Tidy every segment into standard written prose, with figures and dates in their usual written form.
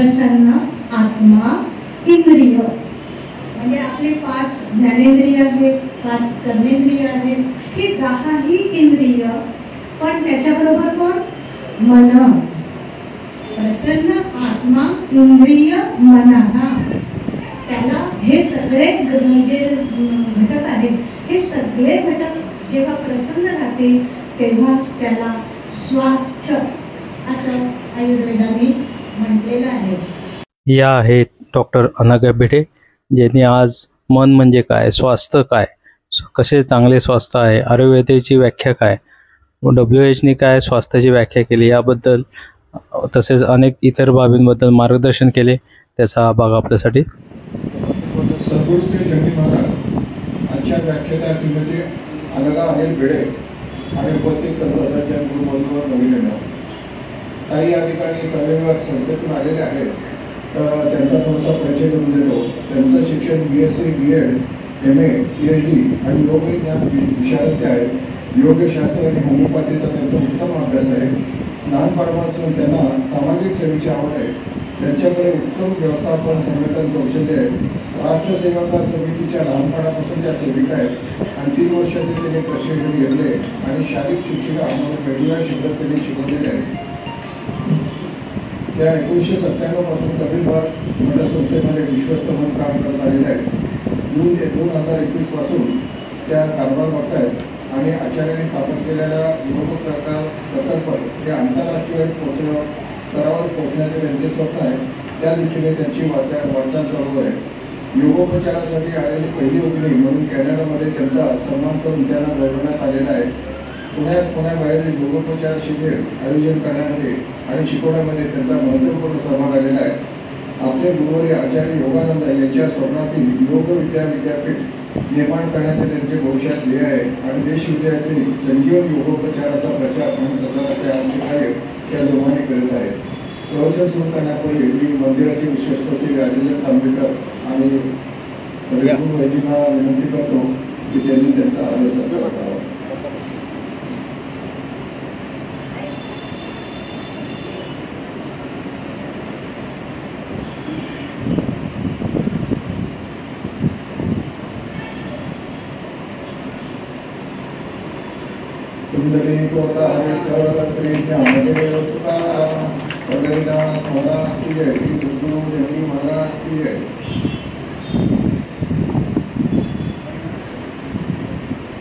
प्रसन्न आत्मा इंद्रिय, म्हणजे आपले 5 ज्ञानेंद्रिय आहेत, 5 कर्मेंद्रिय आहेत, ही 10ही इंद्रिय, पण त्याच्याबरोबर कोण? मन. प्रसन्न आत्मा इंद्रिय मनः, त्याला हे सगळे जे घटक आहेत, हे सगळे घटक जेव्हा प्रसन्न राहते तेव्हाच त्याला स्वास्थ्य असं आयुर्वेदाने म्हटलेलं आहे. या आहेत डॉक्टर अनघा भिडे, ज्यांनी आज मन म्हणजे काय, स्वास्थ्य काय, कसे चांगले स्वास्थ्य आहे, आयुर्वेदाची व्याख्या काय, WHO काय स्वास्थ्याची व्याख्या केली याबद्दल, तसेच अनेक इतर बाबींबद्दल मार्गदर्शन केले. त्याचा हा भाग आपल्यासाठी. सद्गुरूचे जंगी महाराज आजच्या व्याख्याता श्रीमती अनघा अनिल भिडे आणि उपस्थित सर्व सदस्य गुरुबंधूंवर नवीन काही या ठिकाणी कर्मविभाग संस्थेतून आलेले आहेत, तर त्यांचा थोडासा परिचय करून देतो. त्यांचं शिक्षण BSc BEd MA PhD आणि योग विज्ञान विशारद ते आहेत. योगशास्त्र आणि होमिओपॅथीचा त्यांचा उत्तम अभ्यास आहे. लहानपणापासून त्यांना सामाजिक सेवेची आवड आहे. त्यांच्याकडे उत्तम व्यवस्थापन संघटन कौशल्य आहे. राष्ट्रसेवा समितीच्या लहानपणापासून त्या सेविका आहेत आणि 3 वर्षाचे त्यांनी प्रशिक्षण घेतले आणि शारीरिक शिक्षिका म्हणून वेगवेगळ्या क्षेत्रात त्यांनी शिकवलेले आहेत. त्या 1997 पासून कपिलबाग माझ्या संस्थेमध्ये विश्वस्त म्हणून काम करत आलेले आहेत. जून 2021 पासून त्या कारभार बघतायत आणि आचार्यांनी स्थापन केलेल्या योग प्रकल्प हे आंतरराष्ट्रीय स्तरावर पोहोचण्याचे त्यांचे स्वप्न आहे. त्या दृष्टीने त्यांची वाटचाल चालू आहे. योगोपचारासाठी आलेली पहिली उघडी म्हणून कॅनडामध्ये त्यांचा सन्मान करून त्यांना गौरवण्यात आलेला आहे. पुण्याबाहेर योगोपचार शिबिर आयोजन करण्यामध्ये आणि शिकवण्यामध्ये त्यांचा महत्त्वपूर्ण सहभाग आलेला आहे. आपले गुरुवारी आचार्य योगानंद यांच्या स्वप्नातील योग विद्यापीठ निर्माण करण्याचे त्यांचे भविष्यात ध्येय आहे आणि देशविदेशाचे संजीवन योगोपचाराचा प्रचार आणि प्रसाराचे कार्य त्या जोमाने करत आहेत. प्रवचन सुरू करण्यापूर्वी मी मंदिराचे विश्वस्त श्री राजेंद्र तांबेकर आणि वैद्यंना विनंती करतो की त्यांनी त्यांचा आदर सत्कार असावा. कुंडली कोटा श्री ज्ञानदेव तुकाराम पंढरीनाथ महाराज की जय, श्री सद्गुरू जंगी महाराज की जय.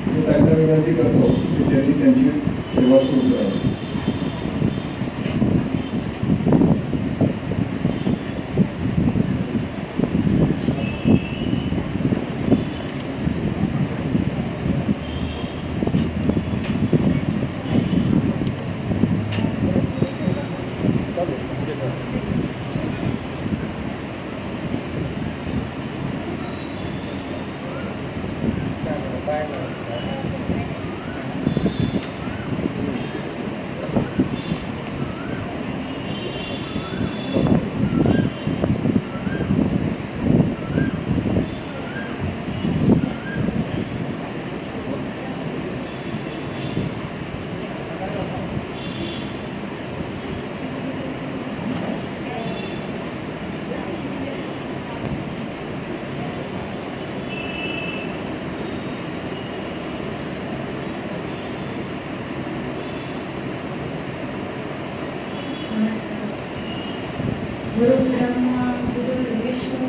मी त्यांना विनंती करतो की त्यांनी त्यांची सेवा सुरू करावी. गुरु ब्रह्मा गुरु विष्णु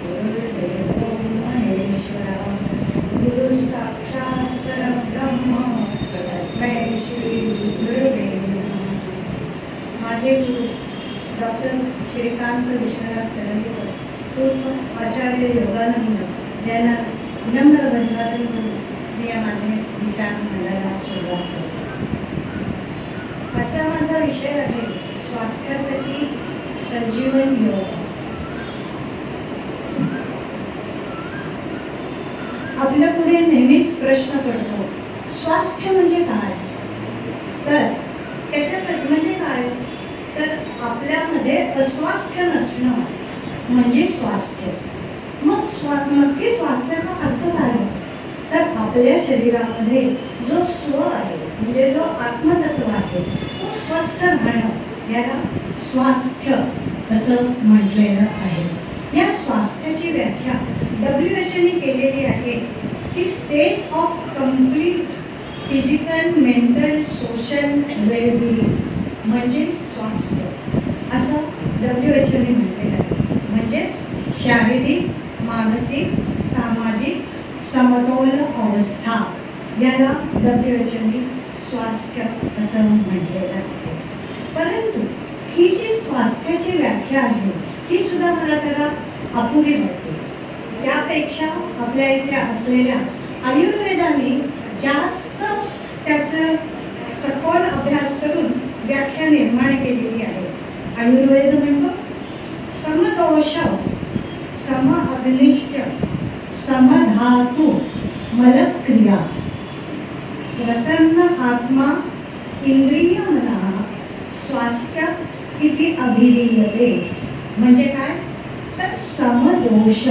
गुरुदेवो महेश्वरा गुरु साक्षात् परब्रह्म तस्मै श्री गुरुवे नमः. माझे गुरु डॉक्टर श्रीकांत विश्वनाथ तरंगेकर उर्फ आचार्य योगानंद यांना विनम्र अभिवादन करून मी माझे विचार मांडायला सुरुवात करतो. आजचा माझा विषय आहे स्वास्थ्यासाठी संजीवन योग. आपल्या पुढे नेहमीच प्रश्न पडतो, स्वास्थ्य म्हणजे काय? तर त्याच्यासाठी म्हणजे काय, तर आपल्यामध्ये अस्वास्थ्य नसणं म्हणजे स्वास्थ्य. मग नक्की स्वास्थ्याचा अर्थ काय? तर आपल्या शरीरामध्ये जो स्व आहे म्हणजे जो आत्मतत्व आहे तो स्वस्थ राहणं याला स्वास्थ्य असं म्हटलेलं आहे. या स्वास्थ्याची व्याख्या WHO ने केलेली आहे की state of complete physical, mental, social wellbeing म्हणजे स्वास्थ्य, असं WHO ने म्हटलेलं आहे. म्हणजेच शारीरिक, मानसिक, सामाजिक समतोल अवस्था, याला WHO ने स्वास्थ्य असं म्हटलेलं आहे. परंतु ही जी स्वास्थ्याची व्याख्या आहे ही सुद्धा मला जरा अपुरी वाटते. त्यापेक्षा आपल्या इथे असलेल्या आयुर्वेदाने जास्त त्याचं सखोल अभ्यास करून व्याख्या निर्माण केलेली आहे. आयुर्वेद म्हणतो समदोष, सम अग्निश्च, समधातु मलक्रिया, प्रसन्न आत्मा इंद्रिय मनः स्वास्थ्य इति अभिधीयते. म्हणजे काय तर समदोष,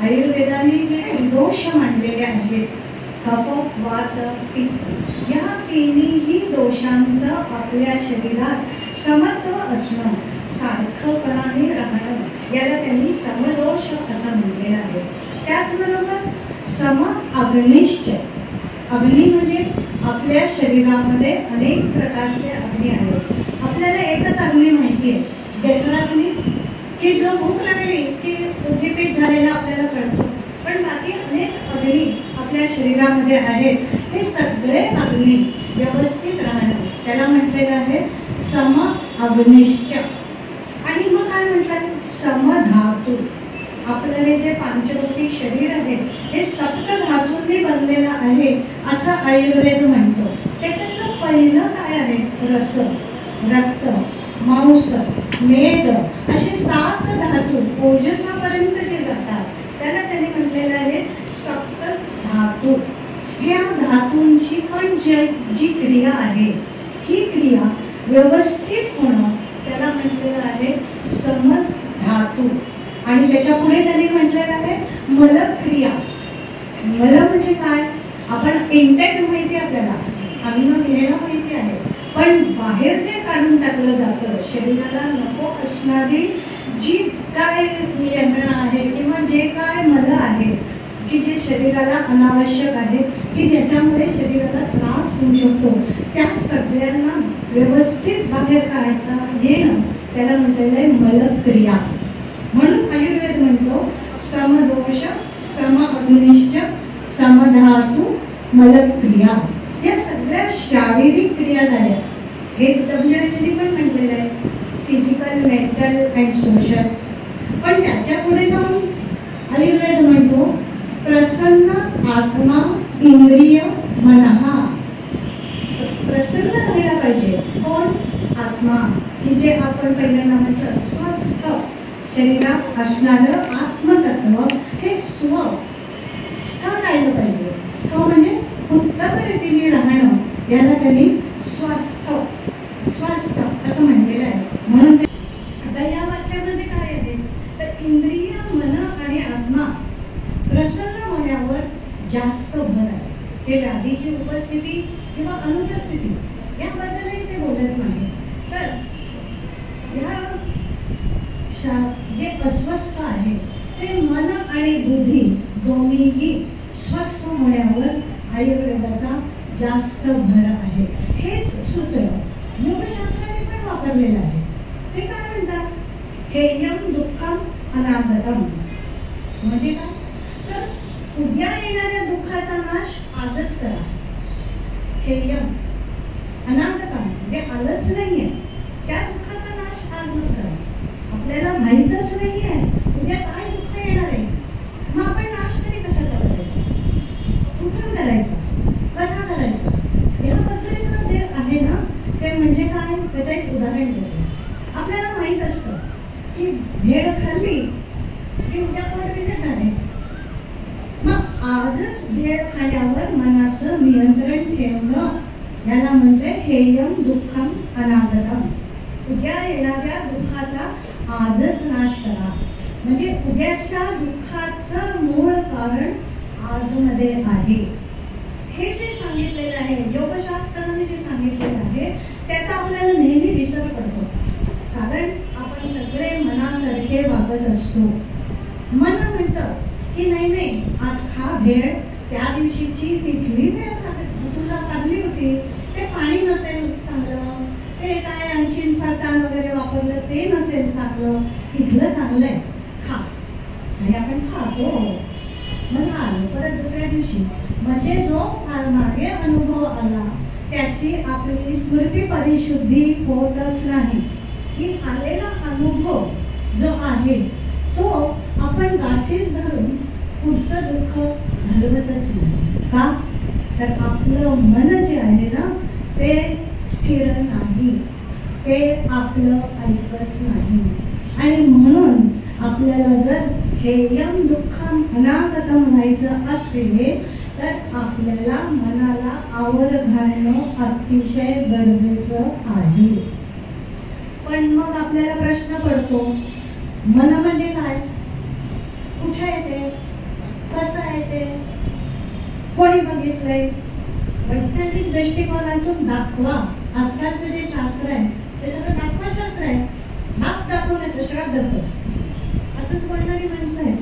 आयुर्वेदाने जे दोष मांडलेले आहेत कफ, वात, पित्त, या तिन्ही दोषांचं आपल्या शरीरात समत्व असणं, सारखंपणाने राहणं, याला त्यांनी समदोष असं म्हटलेलं आहे. त्याचबरोबर सम अग्निश्च, अग्नी म्हणजे आपल्या शरीरामध्ये अनेक प्रकारचे अग्नी आहेत. आपल्याला एकच अग्नी माहिती आहे, जठराग्नी, की जो भूक लागली की उद्दीपित झालेला आपल्याला कळतो. पण बाकी अनेक अग्नी आपल्या शरीरामध्ये आहेत. हे सगळे अग्नी व्यवस्थित राहणं, त्याला म्हटलेलं आहे सम अग्निश्च. आणि मग काय म्हटलं समधातू. आपलं हे जे पांचभौतिक शरीर आहे हे सप्त धातूंनी बनलेलं आहे असं आयुर्वेद म्हणतो. त्याच्यातलं पहिलं काय आहे, रस, रक्त, मांस, मेद, असे 7 धातू ओजसापर्यंत जे जातात त्याला त्यांनी म्हटलेलं आहे सप्त धातू. ह्या धातूंची पण जी क्रिया आहे ही क्रिया व्यवस्थित होणं त्याला म्हटलेलं आहे समधातू. आणि त्याच्या पुढे त्यांनी म्हटलेलं आहे मलक्रिया. मल म्हणजे काय, आपण इंटेक माहिती आहे, आपल्याला अन्न घेणं माहिती आहे, पण बाहेर जे काढून टाकलं जातं, शरीराला नको असणारी जी काय यंत्रणा आहे किंवा जे काय मल आहे की जे शरीराला अनावश्यक आहे की ज्याच्यामुळे शरीराला त्रास होऊ शकतो, त्या सगळ्यांना व्यवस्थित बाहेर काढता येणं त्याला म्हटलेलं आहे मलक्रिया. म्हणून आयुर्वेद म्हणतो समदोष, सम अग्निश्च, समधातू, मलक्रिया. या सगळ्या शारीरिक क्रिया झाल्या. हेच WHO ने पण म्हटलेलं आहे फिजिकल, मेंटल अँड सोशल. पण त्याच्या पुढे जाऊन आयुर्वेद म्हणतो प्रसन्न आत्मा इंद्रिय मनः. प्रसन्न राहायला पाहिजे कोण, आत्मा, की जे आपण पहिल्यांदा म्हटलं स्वस्थ शरीरात असणारं आत्मतत्व हे स्थ राहिलं पाहिजे. स्थ म्हणजे उत्तम रीतीने राहणं, याला त्यांनी स्वस्थ असं म्हटलेलं आहे. म्हणून आता या वाक्यामध्ये काय आहे तर इंद्रिय, मन आणि आत्मा प्रसन्न होण्यावर जास्त भर आहे. ते व्याधीची उपस्थिती किंवा अनुपस्थिती याबद्दलही ते बोलत नाही. तर या जे अस्वस्थ आहे ते मन आणि बुद्धी दोन्हीही स्वस्थ होण्यावर आयुर्वेदाचा जास्त भर आहे. हेच सूत्र योगशास्त्राने पण वापरलेलं आहे. ते काय म्हणतात, हेयम दुःखम अनागतम. म्हणजे काय तर उद्या येणाऱ्या दुःखाचा नाश आजच करा. हेयम अनागतम म्हणजे आलंच नाहीये, त्या दुःखाचा नाश आजच करा. आपल्याला माहीतच नाहीये उद्या काय दुःख येणार आहे, मग आपण नाश तरी कशाचा करायचा, कुठून करायचा, कसा करायचा, या पद्धतीचं जे आहे ना ते म्हणजे काय. त्याचं एक उदाहरण देते. आपल्याला माहीत असतं की भेळ खाल्ली की उद्या पोट बिघडणार आहे, मग आजच भेळ खाण्यावर मनाचं नियंत्रण ठेवणं याला म्हणते हेयम दुःखम अनागतम. उद्या येणाऱ्या दुःखाचा आजच नाश करा. म्हणजे उद्याच्या दुःखाचं मूळ कारण आजमध्ये आहे. हे जे सांगितलेलं आहे योगशास्त्राने जे सांगितलेलं आहे त्याचा आपल्याला नेहमी विसर पडतो. कारण आपण सगळे सारखे वागत असतो. मन म्हणतं की नाही नाही, आज खा भेळ, त्या दिवशीची तिथली भेळ तुला खाल्ली होती, ते पाणी नसेल चांगलं, ते काय आणखीन फरसाण वगैरे वापरलं ते नसेल चांगलं, इथलं चांगलं आहे, खा. आणि आपण खातो. मग आलो परत दुसऱ्या दिवशी, म्हणजे जो मागे अनुभव आला त्याची आपली स्मृती परिशुद्धी होतच नाही. की आलेला अनुभव जो आहे तो आपण गाठीस धरून पुढचं दुःख घालवतच नाही. का? तर आपलं मन जे आहे ना ते स्थिर नाही, ते आपलं ऐकत नाही. आणि म्हणून आपल्याला जर हेयम दुःखम अनागतम व्हायचं असेल तर आपल्याला मनाला आवर घालणं अतिशय गरजेचं आहे. पण मग आपल्याला प्रश्न पडतो, मन म्हणजे काय, कुठे येते, कसं येते, कोणी बघितलंय? वैज्ञानिक दृष्टिकोनातून दाखवा. आजकालचं जे शास्त्र आहे ते सगळं दाखवा शास्त्र आहे. दाखवून येतं, श्राद्ध असंच बोलणारी माणसं आहेत.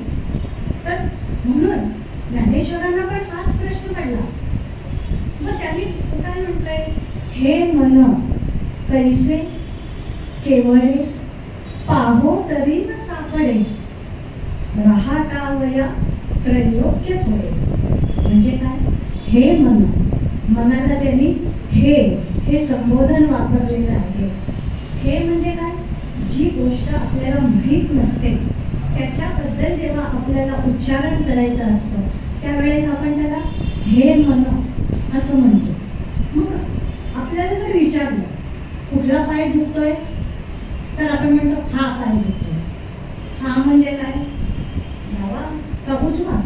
तर म्हणून ज्ञानेश्वरांना पण हाच प्रश्न पडला. मग त्यांनी काय म्हटलंय, हे मन कैसे केवळे पाहो तरी न सापडे, राहतावया त्रैलोक्य थोडे. म्हणजे काय, हे मन, मनाला त्यांनी हे संबोधन वापरलेलं आहे. हे म्हणजे काय, जी गोष्ट आपल्याला माहीत नसते त्याच्याबद्दल जेव्हा आपल्याला उच्चारण करायचं असतं त्यावेळेस आपण त्याला हे मन असं म्हणतो. मग आपल्याला जर विचारलं कुठला पाय दुखतोय तर आपण म्हणतो हा पाय दुखतोय. हा म्हणजे काय, डावा का उजवा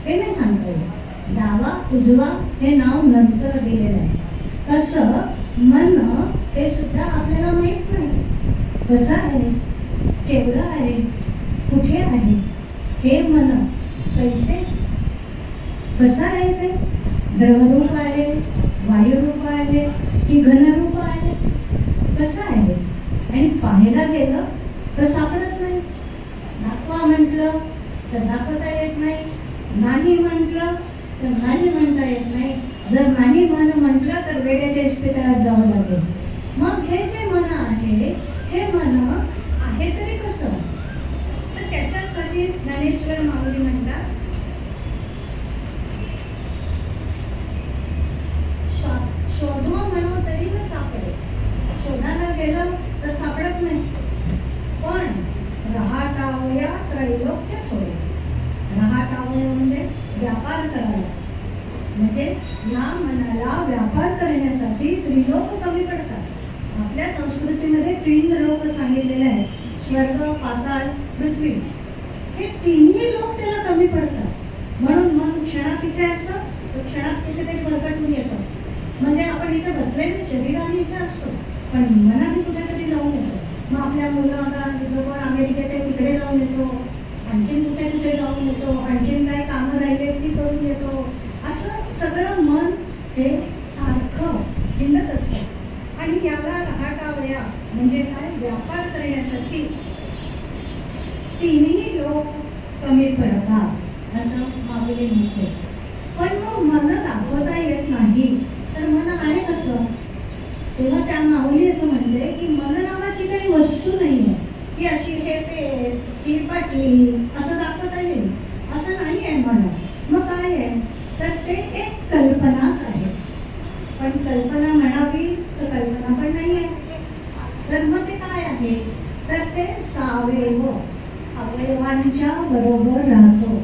हे नाही सांगता येईल. डावा उजवा हे नाव नंतर दिलेलं आहे. तसं मन हे सुद्धा आपल्याला माहीत नाही कसं आहे, केवढं आहे, कुठे आहे. हे मन कैसे, कसं आहे, ते द्रवरूप आहे, वायुरूप आहे की घनरूप आहे, कसं आहे. आणि पाहायला गेलं तर सापडत नाही. दाखवा म्हटलं तर दाखवता येत नाही, नाही म्हटलं तर नाही म्हणता येत नाही. जर नाही मन म्हटलं तर वेड्याच्या इस्पितळात जावं लागेल. मग हे जे मन आहे हे मन आहे तरी कसं, तर त्याच्यासाठी ज्ञानेश्वर माऊली म्हणतात, शोधवा म्हणून तरी न सापडे. शोधायला गेलं तर सापडत नाही. पण राहतावया त्रैलोक्य थोडे. राहतावया म्हणजे व्यापार करायला, म्हणजे या मनाला व्यापार करण्यासाठी त्रिलोक कमी पडतात. आपल्या संस्कृतीमध्ये 3 लोक सांगितलेले आहेत, स्वर्ग, पाताळ, पृथ्वी. हे तिन्ही लोक त्याला कमी पडतात. म्हणून मन क्षणात इथे असतं तर क्षणात कुठेतरी भरकटून येतं. म्हणजे आपण इथे बसलेले शरीराने इथे असतो पण मनाने कुठेतरी जाऊन येतो. मग आपल्या मुलाला जवळ अमेरिकेत आहे तिकडे जाऊन येतो, आणखीन कुठे कुठे जाऊन येतो, आणखीन काय कामं राहिले ती करून येतो. असं सगळं मन हे सारखं हिंडत असतं. आणि याला राहतावया म्हणजे काय, व्यापार करण्यासाठी तिन्ही लोक कमी पडतात असं माऊली म्हणते. पण मग मन दाखवता येत नाही तर मन आहे कसं. तेव्हा त्या माऊली असं म्हणते की मन नावाची काही वस्तू नाही आहे की अशी हे पेट ही बाटली असं दाखवता येईल असं नाही आहे मन. मग काय आहे तर ते एक कल्पनाच आहे. पण कल्पना म्हणावी तर कल्पना पण नाही आहे. तर मग ते काय आहे तर ते सावयव, अवयवांच्या बरोबर राहतो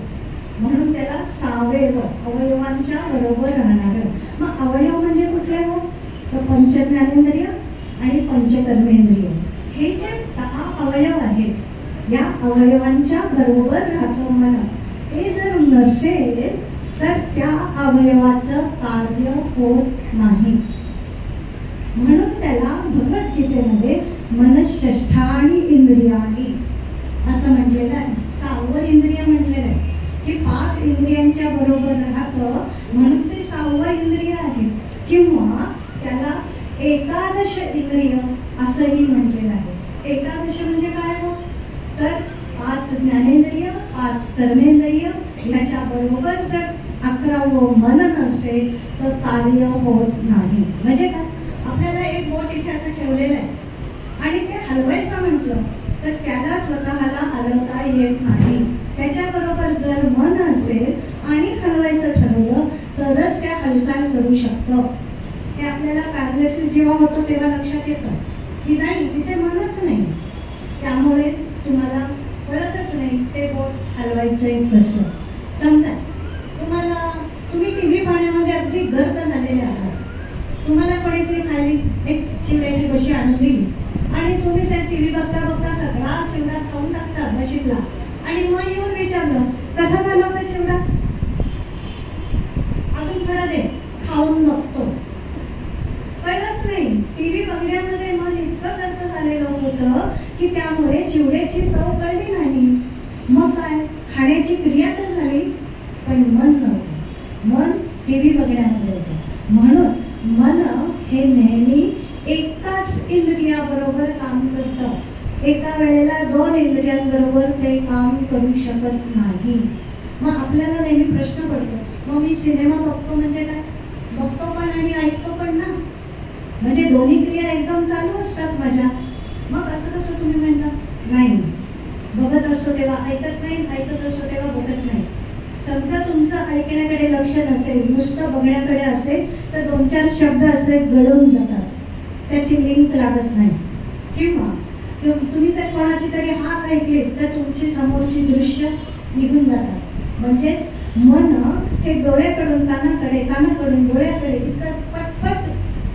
म्हणून त्याला सावयव, अवयवांच्या बरोबर राहणार. मग अवयव म्हणजे कुठले हो तर पंचज्ञानेंद्रिय आणि पंचकर्मेंद्रिय. हे जे 10 अवयव आहेत या अवयवांच्या बरोबर राहतो मन. हे जर नसेल तर त्या अवयवाचं कार्य होत नाही. म्हणून त्याला भगवद्गीतेमध्ये मनःषष्ठानी इंद्रियाणी असं म्हटलेलं आहे. 6वं इंद्रिय म्हटलेलं आहे की 5 इंद्रियांच्या बरोबर राहतं म्हणून ते 6वं इंद्रिय आहे. किंवा त्याला एकादश इंद्रिय असंही म्हटलेलं आहे. एकादश म्हणजे काय हो तर 5 कर्मेंद्रिय ह्याच्याबरोबर जर 11वं मन नसेल तर कार्य होत नाही. म्हणजे काय, आपल्याला एक बोट इथे असं ठेवलेलं आहे आणि ते हलवायचं म्हटलं तर त्याला स्वतःला हलवता येत नाही. त्याच्याबरोबर जर मन असेल आणि हलवायचं ठरवलं तरच त्या हालचाल करू शकतं. हे आपल्याला पॅरालिसिस जेव्हा होतं तेव्हा लक्षात येतं की नाही, तिथे मनच नाही. त्यामुळे तुम्हाला कळतच नाही ते बोट हलवायचंय कसं. समजा तुम्ही टीव्ही पाहण्यामध्ये अगदी गर्द झालेले आहात. तुम्हाला कोणीतरी खाली एक चिवड्याची कशी आणून दिली आणि तुम्ही त्या टीव्ही बघता बघता सगळा चिवडा खाऊन टाकता बशीतला आणि मग येऊन विचारलं कसा झाला होता चिवडा, अजून थोडा दे, खाऊन बघतो. कळलंच नाही. टीव्ही बघण्यामध्ये मन इतकं गर्द झालेलं होतं की त्यामुळे चिवड्याची चव कळली नाही. मग काय, खाण्याची क्रिया तर झाली पण मन नव्हतं. मन टीव्ही बघण्यामध्ये होतं. म्हणून मन हे नेहमी एकाच इंद्रियाबरोबर काम करतं. एका वेळेला 2 इंद्रियांबरोबर ते काम करू शकत नाही. मग आपल्याला नेहमी प्रश्न पडतो, मग मी सिनेमा बघतो म्हणजे काय, बघतो पण आणि ऐकतो पण ना, म्हणजे दोन्ही क्रिया एकदम चालू असतात माझ्या. मग असं कसं तुम्ही म्हणता, नाही बघत असतो तेव्हा ऐकत नाही, ऐकत असतो तेव्हा बघत नाही. समजा तुमचं ऐकण्याकडे लक्ष नसेल, नुसतं बघण्याकडे असेल तर 2-4 शब्द असे गळून जातात, त्याची लिंक लागत नाही. किंवा तुम्ही जर कोणाची तरी हाक ऐकली तर तुमची समोरची दृश्य निघून जातात. म्हणजेच मन हे डोळ्याकडून कानाकडे, कानाकडून डोळ्याकडे इतकं पटपट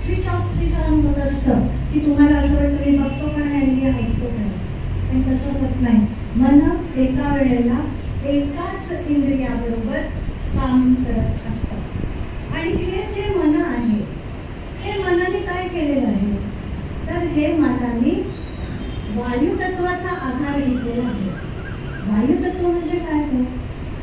स्विच ऑफ स्विच ऑन होत असतं की तुम्हाला असं वाटतं मी बघतो पण आहे आणि ऐकतो पण आहे. पण तसं होत नाही. मन एका वेळेला एकाच इंद्रियाबरोबर काम करत असतं. आणि हे जे मन आहे हे मनाने काय केलेलं आहे, तर हे मनाने वायू तत्वाचा आधार घेतलेला आहे. वायू तत्व म्हणजे काय हो,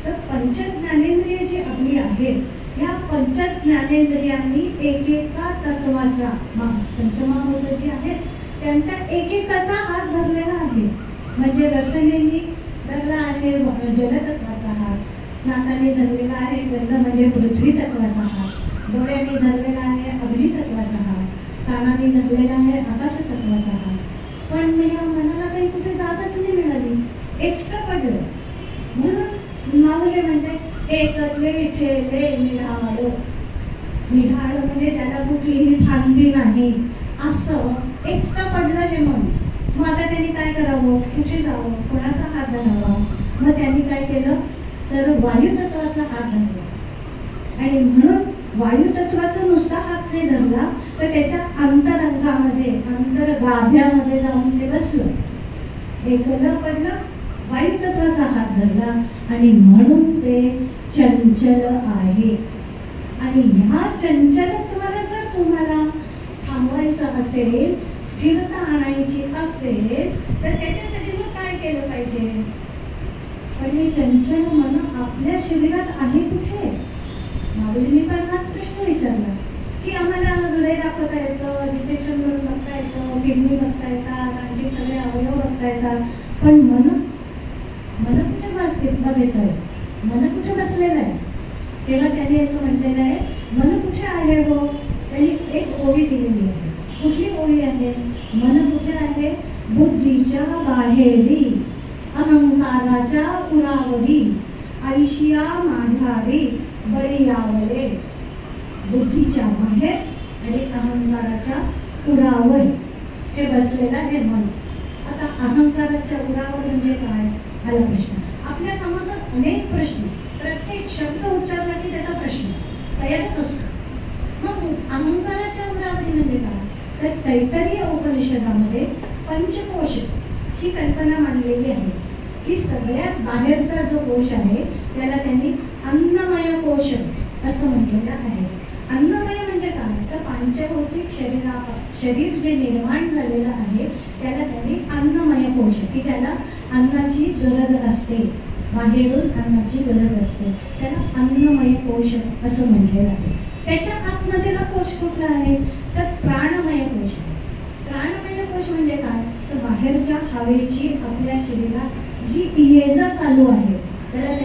तर पंच ज्ञानेंद्रिय जी आपली आहेत या पंच ज्ञानेंद्रियांनी एकेका तत्वाचा, पंचमहाभूत जी आहेत त्यांच्या एकेकाचा हात धरलेला आहे. म्हणजे रसनेनी धरला आहे जलतत्वाचा हात, नाकाने धरलेला आहे गंध म्हणजे पृथ्वी तत्वाचा हात, डोळ्याने धरलेला आहे अग्नी तत्वाचा हात, कानाने धरलेला आहे आकाश तत्वाचा हात. पण या मनाला काही कुठे जागच नाही मिळाली, एकटं पडलं. म्हणून माऊली म्हणते एकले ठेले निढाळ. निढाळ म्हणजे त्याला कुठलीही फांदी नाही, असं एकटं पडलं हे मन. मग आता त्यांनी काय करावं, कुठे जावं, कोणाचा हात धरावा. मग त्यांनी काय केलं तर वायू तत्वाचा हात धरला. आणि म्हणून वायू तत्वाचा नुसता हात नाही धरला तर त्याच्या अंतरंगामध्ये, अंतरगाभ्यामध्ये जाऊन ते बसलं, एकलं पडलं, वायू तत्वाचा हात धरला आणि म्हणून ते चंचल आहे. आणि ह्या चंचलत्वाला जर तुम्हाला थांबवायचं असेल, स्थिरता आणायची असेल तर त्याच्यासाठी मग काय केलं पाहिजे. पण हे चंचल मन आपल्या शरीरात आहे कुठे. माऊलींनी पण हाच प्रश्न विचारला की आम्हाला हृदय दाखवता येतं, डिसेक्शन करून बघता येतं, किडनी बघता येतात, आणखी सगळे अवयव बघता येतात, पण मन कुठे बघत आहे, मन कुठे बसलेलं आहे. तेव्हा त्यांनी असं म्हटलेलं आहे, मन कुठे आहे हो. त्यांनी एक ओवी दिलेली आहे. कुठली ओवी आहे, मन कुठे आहे, बुद्धीच्या बाहेरी, अहंकाराच्या उरावरी, ऐशिया माझारी बळी यावले. बुद्धीच्या बाहेर आणि अहंकाराच्या उरावर हे बसलेलं हे मन. आता अहंकाराच्या उरावर म्हणजे काय, आला प्रश्न आपल्या समोर. अनेक प्रश्न, प्रत्येक शब्द उच्चारला की त्याचा प्रश्न तयारच असतो. मग अहंकाराच्या उरावरी म्हणजे काय, तर तैत्तरीय उपनिषदामध्ये पंचकोश ही कल्पना मांडलेली आहे की सगळ्यात बाहेरचा जो कोश आहे त्याला त्यांनी अन्नमय कोश असं म्हटलेलं आहे. अन्नमय म्हणजे काय, तर पांचभौतिक शरीर जे निर्माण झालेलं आहे त्याला त्यांनी अन्नमय कोश, की ज्याला अन्नाची गरज असते, बाहेरून अन्नाची गरज असते, त्याला अन्नमय कोश असं म्हटलेलं आहे. त्याच्या आतमधला कोश कुठला आहे, तर प्राणमय कोश. प्राणमय कोश म्हणजे काय, तर बाहेरच्या हवेची आपल्या शरीरात जी ये जा चालू आहे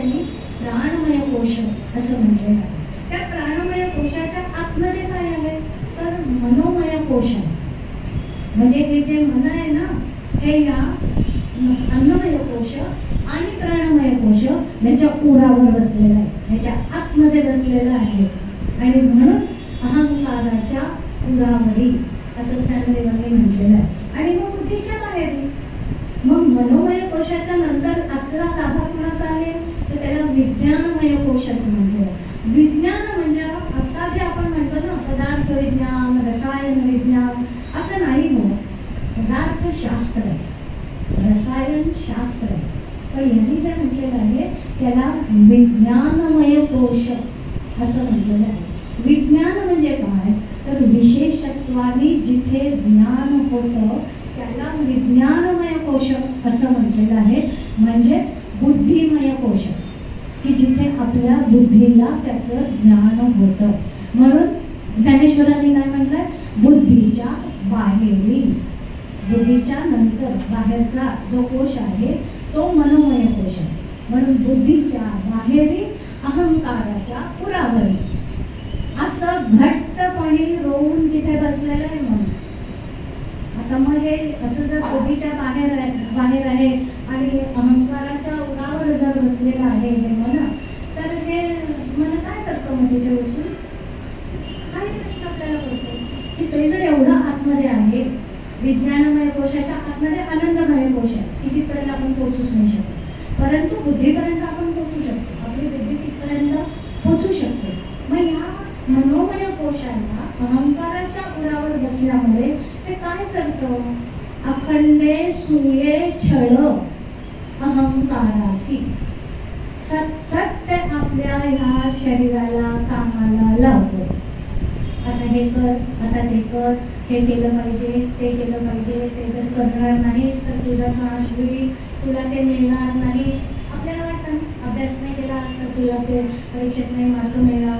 त्यांनी प्राणमय कोश असं म्हटलेलं आहे. त्या प्राणमय कोशाच्या आतमध्ये काय आहे तर मनोमय कोश आहे. म्हणजे हे जे मन आहे ना हे या अन्नमय कोश आणि प्राणमय कोश याच्या उरावर बसलेला आहे, याच्या आतमध्ये बसलेला आहे. आणि म्हणून अहंकाराच्या उरावरी असं ज्ञानदेवांनी म्हटलेलं आहे. आणि मग बुद्धीच्या बाहेर मग मनोमय कोशाच्या नंतर आपला ताबा कोणाचा आहे तर त्याला विज्ञानमय कोश असं म्हणतो. विज्ञान म्हणजे आता जे आपण म्हणतो ना पदार्थ विज्ञान, रसायन विज्ञान असं नाही हो. पदार्थशास्त्र आहे, रसायनशास्त्र आहे. पण यांनी जे म्हटलेलं आहे त्याला विज्ञानमय कोश असं म्हटलेलं आहे. विज्ञान म्हणजे काय तर विशेषत्वाने जिथे ज्ञान होतं त्याला विज्ञानमय कोश असं म्हटलेलं आहे. म्हणजेच बुद्धिमय कोश की जिथे आपल्या बुद्धीला त्याचं ज्ञान होतं. म्हणून ज्ञानेश्वरांनी काय म्हटलंय बुद्धीच्या बाहेरी, बुद्धीच्या नंतर बाहेरचा जो कोश आहे तो मनोमय कोश आहे. म्हणून बुद्धीच्या बाहेरी अहंकाराच्या पुरावरी असं घट्टपणे रोवून तिथे बसलेलं आहे मन. आता मग हे असं जर बुद्धीच्या बाहेर आहे आणि अहंकाराच्या उरावर जर बसलेलं आहे हे मन तर हे मन काय करतं मग तिथे बसून काही प्रश्न आपल्याला पडतो की ते जर एवढं आतमध्ये आहे विज्ञानमय कोशाच्या आतमध्ये आनंदमय कोश आहे की तिथपर्यंत आपण पोहोचूच नाही शकतो. परंतु बुद्धीपर्यंत आपण पोहोचू शकतो, आपली बुद्धी तिथपर्यंत पोहोचू शकते. मग या मनोमय कोशाला अहंकाराच्या उरावर बसल्यामुळे ते काय करतं अखंडे सुये छळ अहंकाराशी सतत ते आपल्या ह्या शरीराला कामाला लावतो. आता हे कर, आता ते कर, हे केलं पाहिजे, ते केलं पाहिजे, ते जर करणार नाहीस तर तुझा नाश होईल, तुला ते मिळणार नाही. आपल्याला वाटतं अभ्यास नाही केला तर तुला ते परीक्षेत नाही मार्क मिळणार.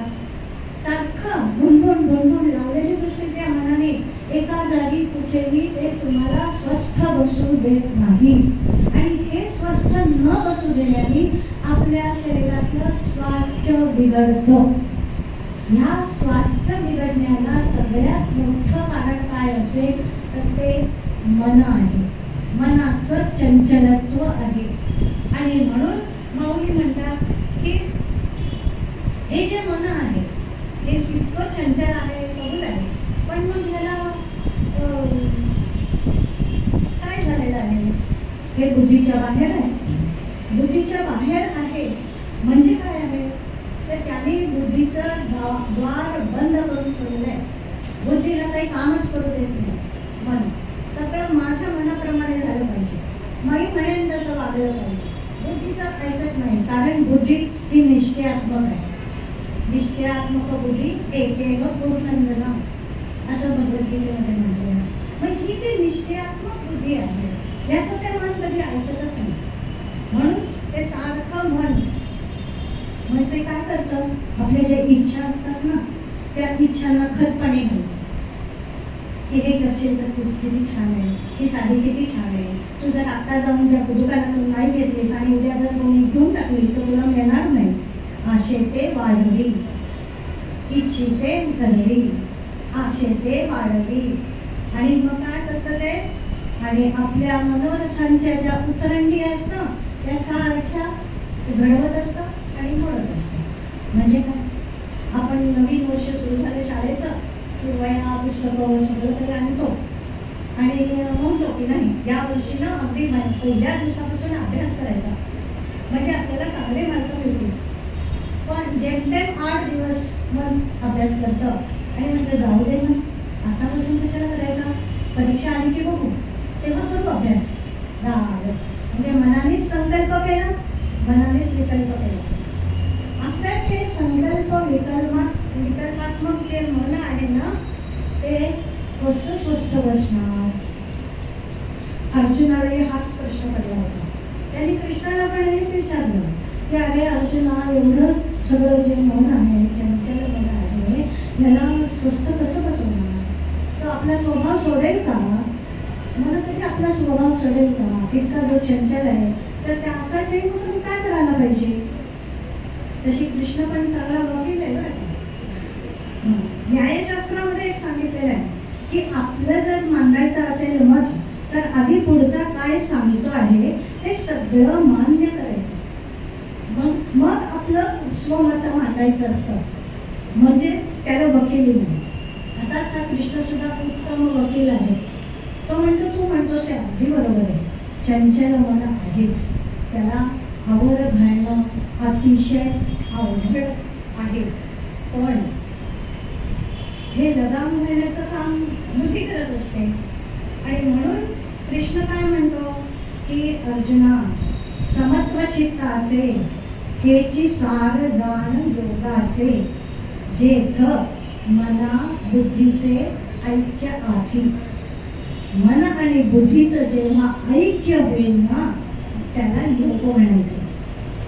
सारखं भुणभुण भुणभुण लावलेलीच असते त्या मनाने. एका जागी कुठेही ते तुम्हाला स्वस्थ बसू देत नाही. आणि हे स्वस्थ न बसू देण्याने आपल्या शरीरातलं स्वास्थ्य बिघडतं. ह्या स्वास्थ्य बिघडण्याला सगळ्यात मोठं कारण काय असेल तर ते मन आहे, मनाचं चंचलत्व आहे. आणि म्हणून माऊली म्हणतात की हे जे मन आहे हे इतकं चंचल आहे, कबूल आहे, पण मग ह्याला काय झालेलं आहे हे बुद्धीच्या बाहेर आहे. बुद्धीच्या बाहेर आहे म्हणजे काय आहे तर त्याने बुद्धीचं द्वार बंद करून ठेवलेलं आहे. बुद्धीला काही कामच करू देत नाही. मन सगळं माझ्या मनाप्रमाणे झालं पाहिजे, मी म्हणेन तसं वागलं पाहिजे. बुद्धीचं ऐकत नाही कारण बुद्धी ही निश्चयात्मक आहे. निश्चयात्मक बुद्धी एकेव पूर्णंदना असं भगवद्गीतेमध्ये म्हटलं. मग ही जी निश्चयात्मक बुद्धी आहे याचं ते मन कधी ऐकतच नाही. म्हणून ते सारखं मन मग ते काय करतं आपल्या ज्या इच्छा असतात ना त्या इच्छांना खतपणे घालतं की हे करशील तर किती छान आहे, ही साडी किती छान आहे, तू जर आता जाऊन त्या दुकानातून नाही घेतलीस आणि उद्या जर कोणी घेऊन टाकली तर तुला मिळणार नाही. आशे ते वाढवी, इच्छिते घडवी, आशे ते वाढवी. आणि मग काय करतं ते आणि आपल्या मनोरथांच्या ज्या उतरंडी आहेत ना त्या सारख्या घडवत असतात आणि मोडत असतात. म्हणजे काय आपण नवीन वर्ष सुरू झालं शाळेचं की वया पुस्तकं सगळं काही आणतो आणि म्हणतो की नाही या वर्षी ना अगदी पहिल्या दिवसापासून अभ्यास करायचा म्हणजे आपल्याला चांगले मार्क मिळतील. पण जेमतेम 8 दिवस मन अभ्यास करतं आणि म्हणजे जाऊ दे ना आतापासून कशाला करायचा, परीक्षा आली की बघू तेव्हा करू अभ्यास. म्हणजे मनानेच संकल्प केला, मनानेच विकल्प केला. असं हे संकल्प विकल्पात्मक जे मन आहे ना ते कसं स्वस्थ बसणार. अर्जुनालाही हाच प्रश्न पडला होता. त्यांनी कृष्णाला पण हेच विचारलं की अरे अर्जुना एवढं सगळं जे मन आहे चंचल मन आहे याला स्वस्थ कसं बसवणार. तो आपला स्वभाव सोडेल का, मला कधी आपला स्वभाव सोडेल का, इतका जो चंचल आहे तर त्यासाठी मग तुम्ही काय करायला पाहिजे तशी कृष्ण पण चांगला वकील आहे बरं का. न्यायशास्त्रामध्ये एक सांगितलेलं आहे की आपलं जर मांडायचं असेल मत, तर आधी पुढचा काय सांगतो आहे ते सगळं मान्य करायचं, मग आपलं स्वमत मांडायचं असतं, म्हणजे त्याला वकिली नाही. असाच हा कृष्ण सुद्धा उत्तम वकील आहे. तो म्हणतो, तू म्हणतोस ते अगदी बरोबर आहे, चंचल मन आहेच, त्याला आवर घालणं अतिशय अवघड आहे, पण हे लगाम घालण्याचं काम बुद्धी करत असते. आणि म्हणून कृष्ण काय म्हणतो की अर्जुना, समत्व चित्त असे हेची सार जाण योगाचे, जेथ मना बुद्धीचे ऐक्य आधी. मन आणि बुद्धीचं जेव्हा ऐक्य होईल ना, त्याला योग म्हणायचं.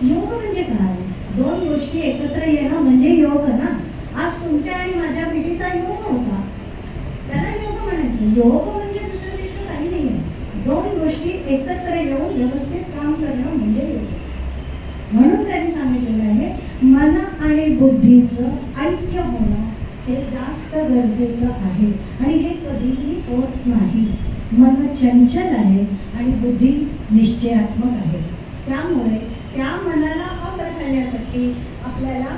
योग म्हणजे काय? दोन गोष्टी एकत्र येणं म्हणजे योग ना. आज तुमच्या आणि माझ्या पिढीचा योग होता, त्याला योग म्हणायचं. योग म्हणजे दुसरं काही नाही आहे. दोन गोष्टी एकत्र येऊन व्यवस्थित काम करणं म्हणजे योग. म्हणून त्यांनी सांगितलेलं आहे मन आणि बुद्धीचं ऐक्य होणं हे जास्त गरजेचं आहे, आणि हे कधीही होत नाही. मन चंचल आहे आणि बुद्धी निश्चयात्मक आहे. त्यामुळे त्या मनाला अगर करण्यासाठी आपल्याला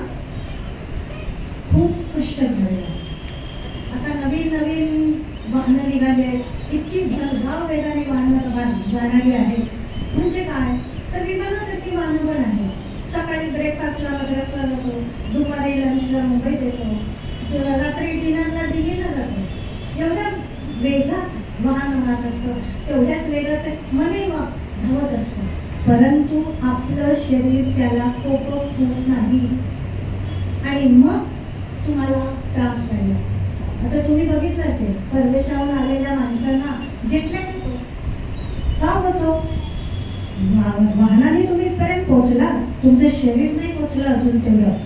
खूप कष्ट घ्यावे लागतात. आता नवीन नवीन वाहनं निघाली आहेत, इतकी भरधाव वेगाने वाहनं जाणारी आहेत. म्हणजे काय तर विमानासाठी वाहनं पण आहे. सकाळी ब्रेकफास्टला मद्रासला जातो, दुपारी लंचला मुंबईत येतो, रात्री डिनरला दिल्लीला जातो. एवढ्या वेगात वाहन वाहत असतं, तेवढ्याच वेगात मनही धावत असतं, परंतु आपलं शरीर त्याला कोपत होत नाही आणि मग तुम्हाला त्रास व्हायला. आता तुम्ही बघितलं असेल, परदेशाहून आलेल्या माणसांना जेटलॅग होतो. का होतो? वाहनाने तुम्ही इथपर्यंत पोहोचला, तुमचं शरीर नाही पोहोचलं अजून तेवढं,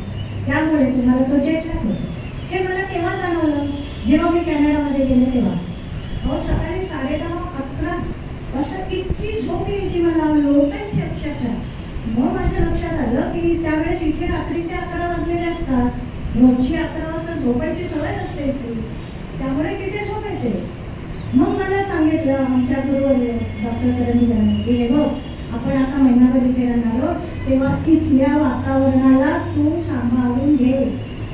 त्यामुळे तुम्हाला तो जेटलॅग होतो. हे मला केव्हा जाणवलं? जेव्हा मी कॅनडामध्ये गेले तेव्हा. सकाळी 10:30-11 वाजता इतकी झोप यायची मला, लोटायची अक्षरशः. मग माझ्या लक्षात आलं की त्यावेळेस इथे रात्रीचे 11 वाजलेले असतात, रोजची 11 वाजता झोपायची सवय असते इथे, त्यामुळे तिथे झोप येते. मग मला सांगितलं आमच्या गुरुवर्य डॉक्टर करंदीकरांनी की हे बघ, आपण आता महिनाभर इथे राहणार आहोत, तेव्हा इथल्या वातावरणाला तू सांभाळून घे,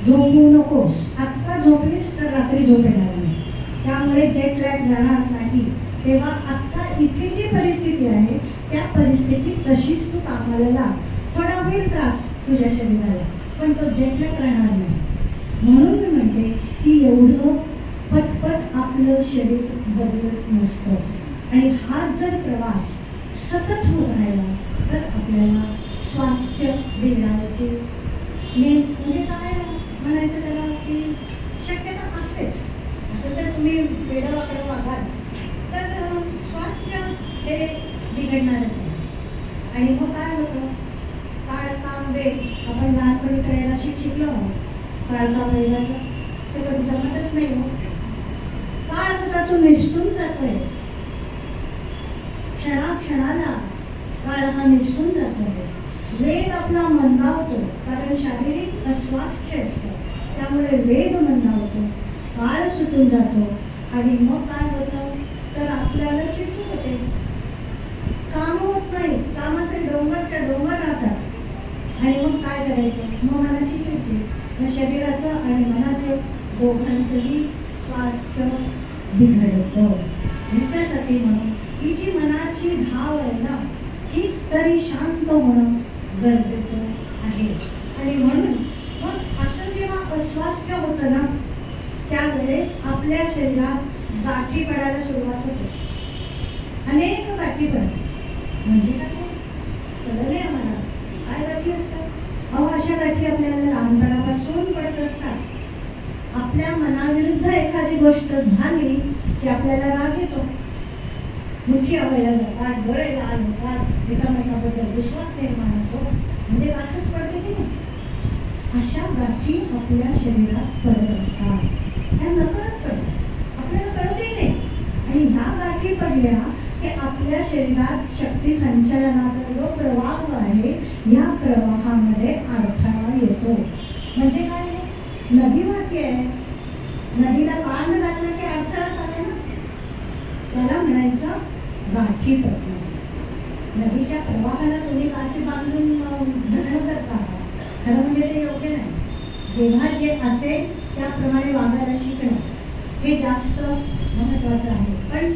झोपू नकोस. आत्ता झोपलीस तर रात्री झोप येणार नाही, त्यामुळे जेट लॅग जाणार नाही. तेव्हा आत्ता इथे जी परिस्थिती आहे त्या परिस्थितीत तशीच तू कामाला लाग. थोडा होईल त्रास तुझ्या शरीराला, पण तो जेट लॅग राहणार नाही. म्हणून मी म्हणते की एवढं पटपट आपलं शरीर बदलत नसतं, आणि हा जर प्रवास सतत होत राहिला तर आपल्याला स्वास्थ्य बिघडण्याची म्हणजे काय म्हणायचं त्याला की शक्यता असतेच. असं जर तुम्ही वेडवाकडं वागाल तर स्वास्थ्य हे बिघडणारच आहे. आणि मग काय होतं, काळ काम वेग आपण लहानपणी करायला शिकलो, काळ काम वेगाचं ते कधी जमतच नाही. काळ होता तो निसटून जातोय, क्षणाक्षणाला काळ हा निसटून जातोय. वेग आपला मंदावतो, कारण शारीरिक अस्वास्थ्य असतं, त्यामुळे वेग मंदावतो, काळ सुटून जातो. आणि मग काय होतं तर आपल्याला चिडचिड होते, काम होत नाही, कामाचे डोंगरच्या डोंगर राहतात. आणि मग काय करायचं, मग मनाची चिडचिड. मग शरीराचं आणि मनाचं दोघांचंही स्वास्थ्य बिघडतं. ह्याच्यासाठी म्हणून ही जी मनाची धाव आहे ना, ही तरी शांत होणं गरजेचं आहे. आणि म्हणून मग असं जेव्हा अस्वास्थ्य होतं ना, त्यावेळेस आपल्या शरीरात गाठी पडायला सुरुवात होते, अनेक गाठी पडतात. म्हणजे काय कळलं नाही आम्हाला काय गाठी असतात. अशा गाठी आपल्याला लहानपणापासून पडत असतात. आपल्या मनाविरुद्ध एखादी गोष्ट झाली की आपल्याला राग येतो, मुठी आवडल्या जातात, डोळे लाल होतात, एकामेकाबद्दल विश्वास निर्माण होतो, म्हणजे गाठच पडते की नाही. अशा गाठी आपल्या शरीरात पडत असतात, त्या नकळत पडतात, आपल्याला कळतही नाही. आणि ह्या गाठी पडल्या की आपल्या शरीरात शक्ती संचलनाचा जो प्रवाह आहे, या प्रवाहामध्ये अडथळा होतो. म्हणजे काय, नदी वाहते आहे, नदीला बांध घातला की अडथळा झाला ना, त्याला म्हणायचं गाठी पडणं. नदीच्या प्रवाहाला तुम्ही गाठी बांधून धरण करता, खरं म्हणजे ते योग्य नाही. जेव्हा जे असेल त्याप्रमाणे वागायला शिकणं हे जास्त महत्त्वाचं आहे. पण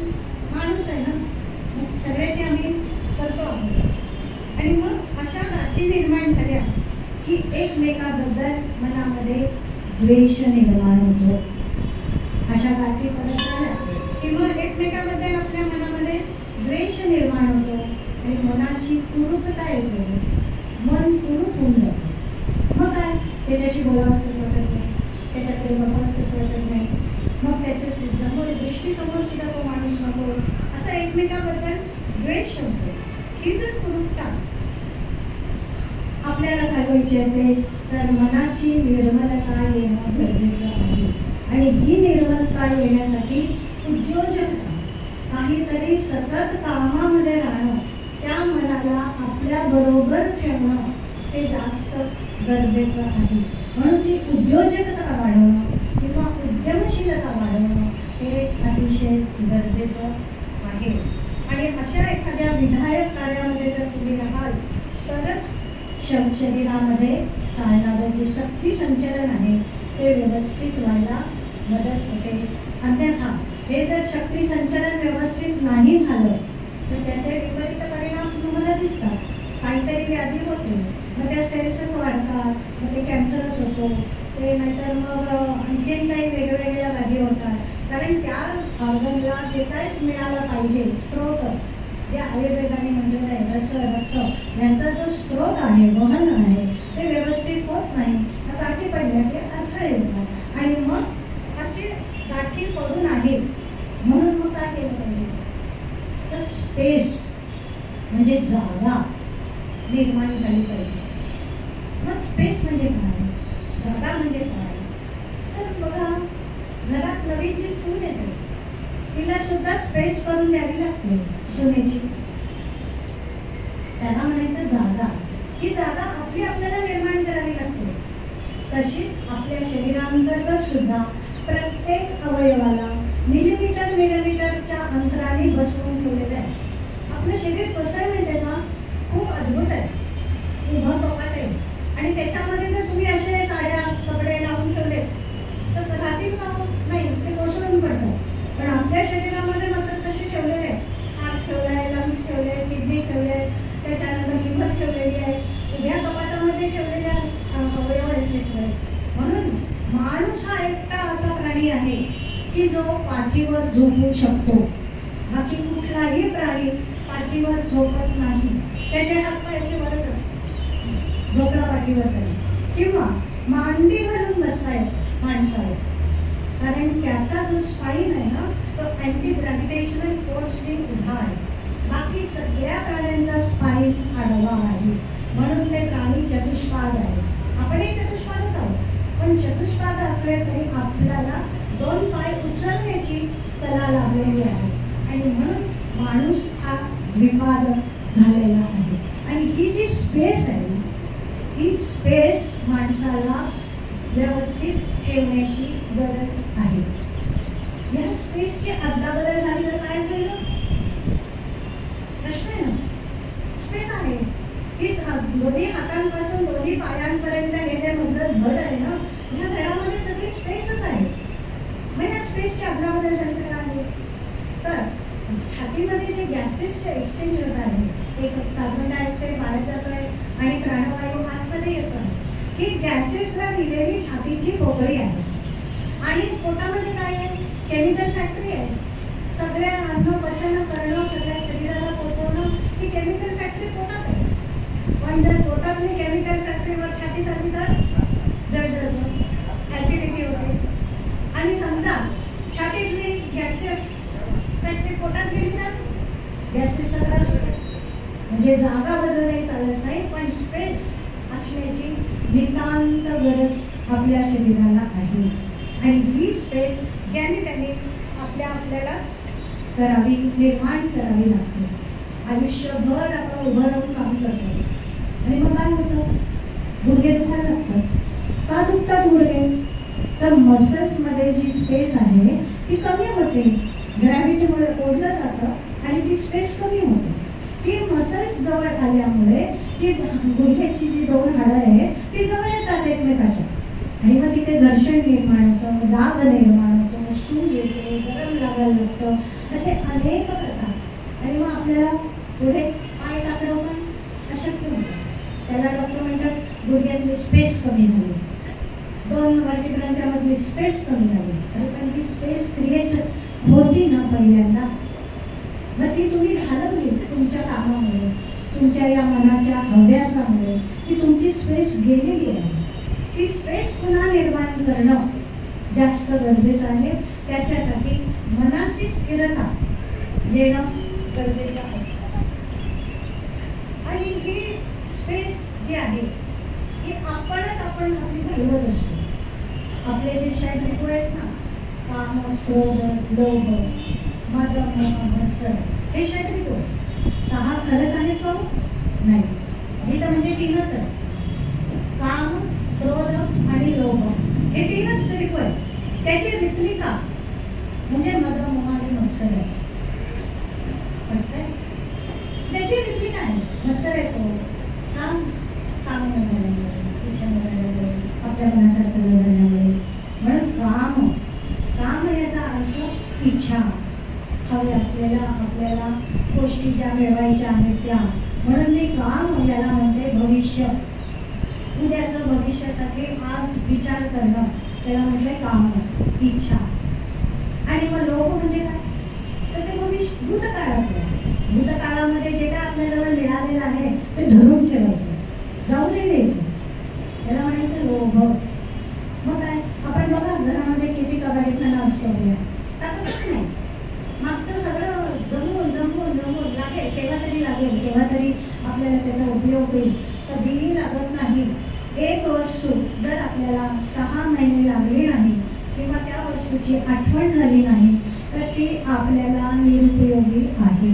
माणूस आहे ना, सगळ्याचे आम्ही करतो आहोत. आणि मग अशा गाठी निर्माण झाल्या की एकमेकाबद्दल मनामध्ये द्वेष निर्माण होतो. अशा गाठी परत झाल्या की मग एकमेकाबद्दल आपल्या मनामध्ये द्वेष निर्माण होतो आणि मनाची कुरूपता येते, मन कुरूप होऊन जातं. मग काय, त्याच्याशी बोलावं असं वाटत नाही, त्याच्याकडे बघावं असं वाटत नाही, मग त्याच्या समोर दृष्टीसमोर सुद्धा तो माणूस नको, असं एकमेकाबद्दल द्वेष होतो. ही जर कुरूपता आपल्याला घालवायची असेल तर मनाची निर्मलता येणं गरजेचं आहे. आणि ही निर्मलता येण्यासाठी उद्योजकता, काहीतरी सतत कामामध्ये राहणं, त्या मनाला आपल्या बरोबर ठेवणं हे जास्त गरजेचं आहे. म्हणून ती उद्योजकता वाढवणं किंवा उद्यमशीलता वाढवणं हे अतिशय गरजेचं आहे. आणि अशा एखाद्या विधायक कार्यामध्ये जर तुम्ही राहाल तरच शरीरामध्ये चालणारं जे शक्ती संचलन आहे ते व्यवस्थित व्हायला मदत होते. अन्यथा हे जर शक्ती संचलन व्यवस्थित नाही झालं तर त्याचे विपरीत परिणाम तुम्हाला दिसतात. काहीतरी व्याधी होते, मग त्या सेल्सच वाढतात, मग ते कॅन्सरच होतो, ते नाहीतर मग आणखीन काही वेगवेगळ्या व्याधी होतात. कारण त्या ऑर्गनला जे काहीच मिळालं पाहिजे, स्त्रोत जे आयुर्वेदाने म्हटलेलं आहे, रस रक्त यांचा जो स्त्रोत आहे, वहन आहे, ते व्यवस्थित होत नाही. गाठी पडल्या ते अडथळे येतात आणि मग असे गाठी पडून आहेत. म्हणून मग काय केलं पाहिजे, तर स्पेस म्हणजे जागा निर्माण झाली पाहिजे. मग स्पेस म्हणजे काय, जागा म्हणजे काय, तर बघा घरात नवीन जी सून येते तिला सुद्धा स्पेस करून द्यावी लागते सुनेची. त्याला म्हणायचं जागा. ही जागा आपल्याला निर्माण करावी लागते. तशीच आपल्या शरीरांतर्गत सुद्धा प्रत्येक अवयवाला मिलीमीटरच्या अंतराने बसवून ठेवलेलं आहे. आपलं शरीर कसं आहे माहिती आहे का, खूप अद्भुत आहे. उभं कपाट आहे आणि त्याच्यामध्ये जर तुम्ही असे साड्या कपडे लावून ठेवले तर राहतील का, नाही, ते कोसळून पडतात. पण आपल्या शरीरामध्ये मात्र तसे ठेवलेले आहे. हात ठेवलाय, लंग्स ठेवले, किडनी ठेवले, त्याच्यानंतर लिव्हर ठेवलेली आहे. उभ्या कपाटामध्ये ठेवलेल्या अवयव आहेत ते सगळे. म्हणून माणूस हा एकटा असा प्राणी आहे की जो पाठीवर झोपू शकतो. बाकी कुठलाही प्राणी पाठीवर झोपत नाही. त्याचे हात पाय असे वरत असतात झोपला पाठीवर तरी, किंवा मांडी घालून बसतायत माणसाला. कारण त्याचा जो स्पाईन आहे ना तो अँटी ग्रॅव्हिटेशनल फोर्सने उभा आहे. बाकी सगळ्या प्राण्यांचा स्पाईन आडवा आहे. म्हणून ते प्राणी चतुष्पाद आहे. आपणही चतुष्पादच आहोत, पण चतुष्पाद असले तरी आपल्याला दोन पाय उचलण्याची कला लाभलेली आहे. आणि म्हणून माणूस हा द्विपाद झालेला आहे. आणि ही जी स्पेस आहे, ही स्पेस माणसाला व्यवस्थित ठेवण्याची गरज आहे. या स्पेसची अदलाबदल झाली तर काय होईल, प्रश्न आहे ना. स्पेस आहे ही दोन्ही हातांपासून दोन्ही पायांपर्यंत हे जे मधलं धड आहे ना, या धडामध्ये सगळी स्पेसच आहे. मग या स्पेसची अदलाबदल झाली तर काय होईल, तर छातीमध्ये जे गॅसेसचे एक्सचेंज होत आहे, एक कार्बन डायऑक्साईड बाहेर जातोय आणि प्राणवायू आतमध्ये येतोय. ही गॅसेसला दिलेली छातीची पोकळी आहे. आणि पोटामध्ये काय आहे, केमिकल फॅक्टरी आहे. सगळ्या अन्न पचन करणं, सगळ्या शरीराला पोचवणं, ही केमिकल फॅक्टरी पोटात आहे. पण जर पोटातली केमिकल फॅक्टरीवर छातीत आली तर जळजळतं, ॲसिडिटी होते. आणि समजा छातीतली गॅसेस फॅक्टरी पोटात गेली तर गॅसेसचा त्रास होतो. म्हणजे जागा बदलही चालत नाही, पण स्पेस असण्याची नितांत गरज आपल्या शरीराला आहे. आणि ही स्पेस ज्याने त्यांनी आपल्यालाच करावी, निर्माण करावी लागते. आयुष्यभर आपण उभं राहून काम करतो आणि मग काय होतं, गुडघे दुखायला लागतात, का दुखतात गुडघे? तर मसल्समध्ये जी स्पेस आहे ती कमी होते, ग्रॅव्हिटीमुळे ओढलं जातं आणि ती स्पेस कमी होते. ती मसल्स जवळ आल्यामुळे ती गुडघ्याची जी दोन हाडं आहेत ती जवळ येतात एकमेकाच्या आणि मग तिथे घर्षण निर्माण होतं, दाब निर्माण होतो, सूज येते, गरम लागायला लागतं, असे अनेक प्रकार. आणि मग आपल्याला पुढे पाय टाकणं पण अशक्य होतं. त्याला डॉक्टर म्हणतात गुडघ्यातली स्पेस कमी झाली, दोन वर्टिब्रांच्या मधली स्पेस कमी झाली. तरी पण ती स्पेस क्रिएट होती ना पहिल्यांदा, मग ती तुम्ही घालवली तुमच्या कामामुळे, तुमच्या या मनाच्या हव्यासामुळे ती तुमची स्पेस गेलेली आहे. ती स्पेस पुन्हा निर्माण करणं जास्त गरजेचं आहे. त्याच्यासाठी मनाची स्थिरता देणं गरजेचं असतं. आणि ही स्पेस जी आहे ही आपणच आपण आपली घालवत असतो. आपले जे षड्रिपू आहेत ना, काम, क्रोध, लोभ, मद, मोह, मत्सर, हे षड्रिपू 6 खरंच आहेत का? नाही. गीता म्हणजे 3च आहे, काम, क्रोध आणि लोभ, हे 3च रिपू आहेत. त्याची रिप्लिका म्हणजे मद, मोह आणि मत्सर आहे. त्याची रिप्लिका आहे. मत्सर येतो काम न झाल्यामुळे, इच्छा न झाल्यामुळे, आपल्या मनासारखं न झाल्यामुळे. म्हणून काम याचा अर्थ इच्छा, हवे असलेल्या आपल्याला गोष्टी ज्या मिळवायच्या आहेत त्या. म्हणून मी काम याला म्हणते भविष्य, उद्याचं भविष्यासाठी आज विचार करणं, त्याला म्हटलंय काम, इच्छा. आणि मग लोभ म्हणजे काय? तर ते भविष्य, भूतकाळातलं. भूतकाळामध्ये जे काय आपल्याजवळ मिळालेलं आहे ते धरून ठेवायचं, जाऊ नाही द्यायचं, त्याला म्हणायचं लोभ. मग काय, आपण बघा घरामध्ये किती कबाडीखाना असतो आपल्या, टाकतच नाही. मागचं सगळं जमवून लागेल तेव्हा तरी आपल्याला त्याचा उपयोग होईल, कधीही लागत नाही. एक वस्तू जर आपल्याला 6 महिने लागले नाही किंवा त्या वस्तूची आठवण झाली नाही तर ती आपल्याला निरुपयोगी आहे.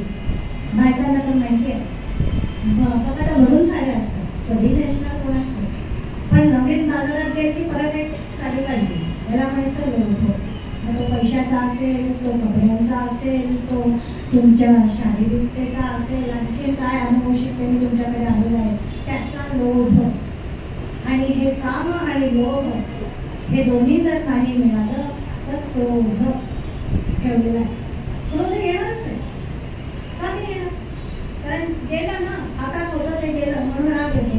बायकांना तर माहिती आहे, कपाटा भरून साड्या असतात, कधी नेसणार कोण असतो, पण नवीन बाजारात गेली की परत एक साडी पाहिजे. याला म्हणायचं लोभ. मग तो पैशाचा असेल, तो कपड्यांचा असेल, तो तुमच्या शारीरिकतेचा असेल, आणखी काय अनुवंशिकतेने तुमच्याकडे आलेला आहे त्याचा लोभ. आणि हे काम आणि लोभ हे दोन्ही जर नाही मिळालं तर क्रोध ठेवलेला आहे. क्रोध येणारच आहे. का नाही येणार? कारण गेलं ना, हातात होतं ते गेलं म्हणून राग येतो,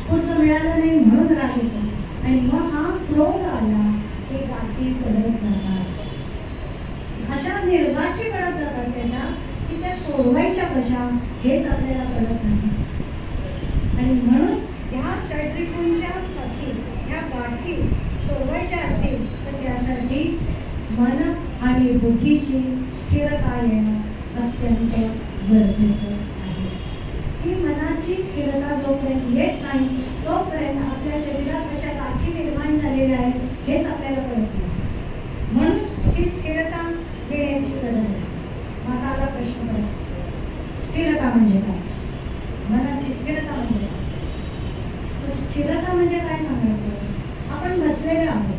पुढचं मिळालं नाही म्हणून राग येतो. आणि मग हा क्रोध आला ते गाठी पडत जातात, अशा निर्गाठी पडत जातात त्याच्या, की त्या सोडवायच्या कशा हेच आपल्याला कळत नाही. आणि म्हणून ह्या षड्रिपूंच्या साठी ह्या गाठी सोडवायच्या असतील तर त्यासाठी मन आणि बुद्धीची स्थिरता येणं अत्यंत गरजेचं आहे. ही मनाची स्थिरता जोपर्यंत येत नाही तोपर्यंत आपल्या शरीरात अशा गाठी निर्माण झालेल्या आहेत हेच आपल्याला कळत नाही. म्हणून ही स्थिरता येण्याची गरज आहे. मग आता प्रश्न पडला, स्थिरता म्हणजे काय? मनाची स्थिरता म्हणजे काय? स्थिरता म्हणजे काय सांगायचं? आपण बसलेले आहोत,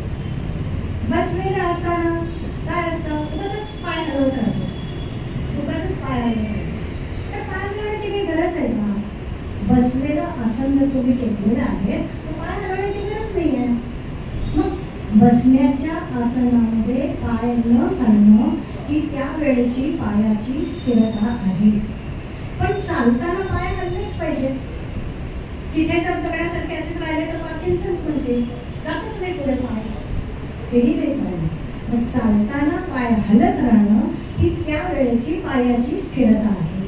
बसलेले असताना काय असतं, उगाचच पाय हलवत राहतो, उगाचच पाय हलवत. तर पाय हलवण्याची काही गरज आहे का? बसलेलं आसन जर तुम्ही टेकलेलं आहे तर पाय हलवण्याची गरज नाही आहे. मग बसण्याच्या आसनामध्ये पाय न हलणं ही त्यावेळेची पायाची स्थिरता आहे. पण चालताना पाय हललेच पाहिजे. तिथे जर दगडासारखे असेच राहिले तर पार्किन्सन्स म्हणते, जातच नाही पुढे पाय, तेही नाही चालणार. मग चालताना पाय हलत राहणं ही त्यावेळेची पायाची स्थिरता आहे.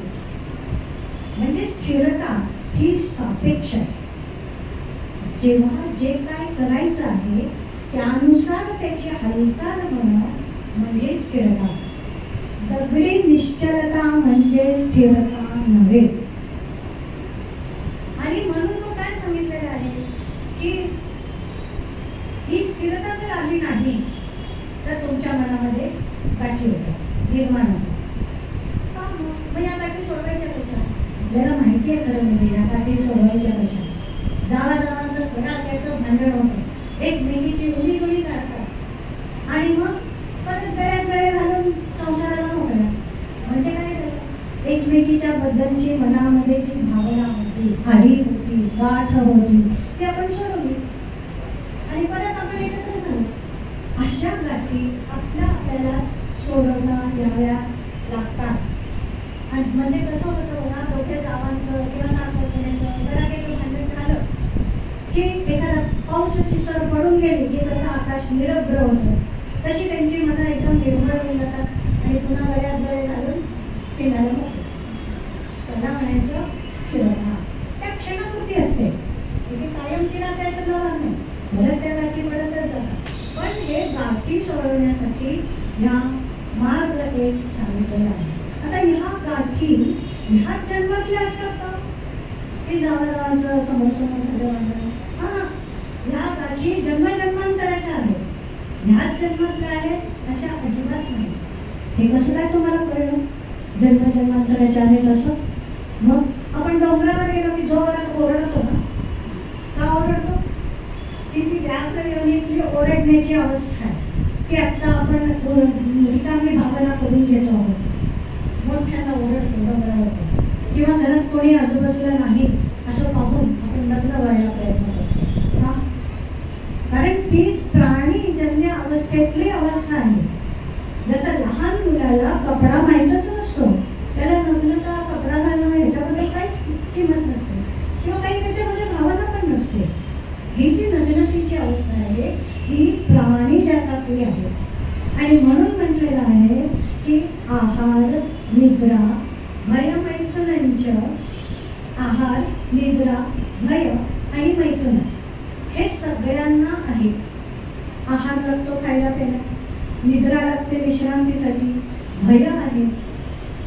म्हणजे स्थिरता ही सापेक्ष आहे. जेव्हा जे काय करायचं आहे त्यानुसार त्याची हालचाल होणं म्हणजे स्थिरता. दगडी निश्चलता म्हणजे स्थिरता नव्हे. आणि म्हणून मग काय सांगितलेलं आहे की ही स्थिरता जर आली नाही तर तुमच्या मनामध्ये गाठी होतात, निर्माण होतात. मग या गाठी सोडवायच्या कशा? आपल्याला माहिती आहे खरं म्हणजे या गाठी सोडवायच्या कशा. जावा जर घरात त्याचं भांडण होतं एकमेकीची उडी काढतात आणि मग परत गळ्यात गळे घालून संसाराला मोकळ्या. म्हणजे काय झालं? एकमेकीच्या बद्दलची मनामध्ये जी भावना होती, आढी होती, गाठ होती, ती आपण सोडवली आणि परत आपण एकत्र झालो. अशा गाठी आपल्यालाच सोडवता याव्या लागतात. आणि म्हणजे कसं होतं बघा, डोक्या जावांचं किंवा सासू-सुनेचं गडाक्याचं भांडण झालं की एखादा पावसाची सर पडून गेली की कसं आकाश निरभ्र होतं, तशी त्यांची मनं एकदम निर्मळ होऊन जातात आणि पुन्हा गळ्यात गळे घालून पिण्याला मोकळे. त्याला म्हणायचं स्थिरता. त्या क्षणापुरती असते, ती कायमची नाते अशा जाणार नाही, परत त्या गाठी पडतच जातात. पण हे गाठी सोडवण्यासाठी ह्या मार्ग एक सांगितलेला आहे. आता ह्या गाठी ह्याच जन्मातल्या असतात का की जावाजावांचं समोर समोर झालं? हा, ह्या गाठी जन्मजन्मांतराच्या आहेत, ह्याच जन्मातल्या आहेत अशा अजिबात नाही. हे कसं काय तुम्हाला कळलं जन्मजन्मांतराच्या आहेत असं? मग आपण डोंगरावर गेलो की जोरात ओरडतो ना, का ओरडतो? ती व्याघ्र योनीतली ओरडण्याची अवस्था आहे की आता आपण रिकामी भावना करून घेतो आहोत, मोठ्यांना ओरडतो डोंगरावरचं, किंवा घरात कोणी आजूबाजूला नाही असं पाहून आपण लग्न व्हायला प्रयत्न करतो. का? कारण ती प्राणीजन्य अवस्थेतली अवस्था आहे. जसं लहान मुलाला कपडा माहीतच नसतो, त्याला नग्नता कपडा घालणं ह्याच्याबद्दल काहीच किंमत नसते किंवा काही त्याच्यामध्ये भावना पण नसते. ही जी नग्नतेची अवस्था आहे ही प्राणी जगातली आहे. आणि म्हणून म्हटलेलं आहे की आहार निद्रा भय मैथुनंच. आहार निद्रा भय आणि मैथुन हे सगळ्यांना आहे. आहार लागतो खायला प्यायला, निद्रा लागते विश्रांतीसाठी, भय आहे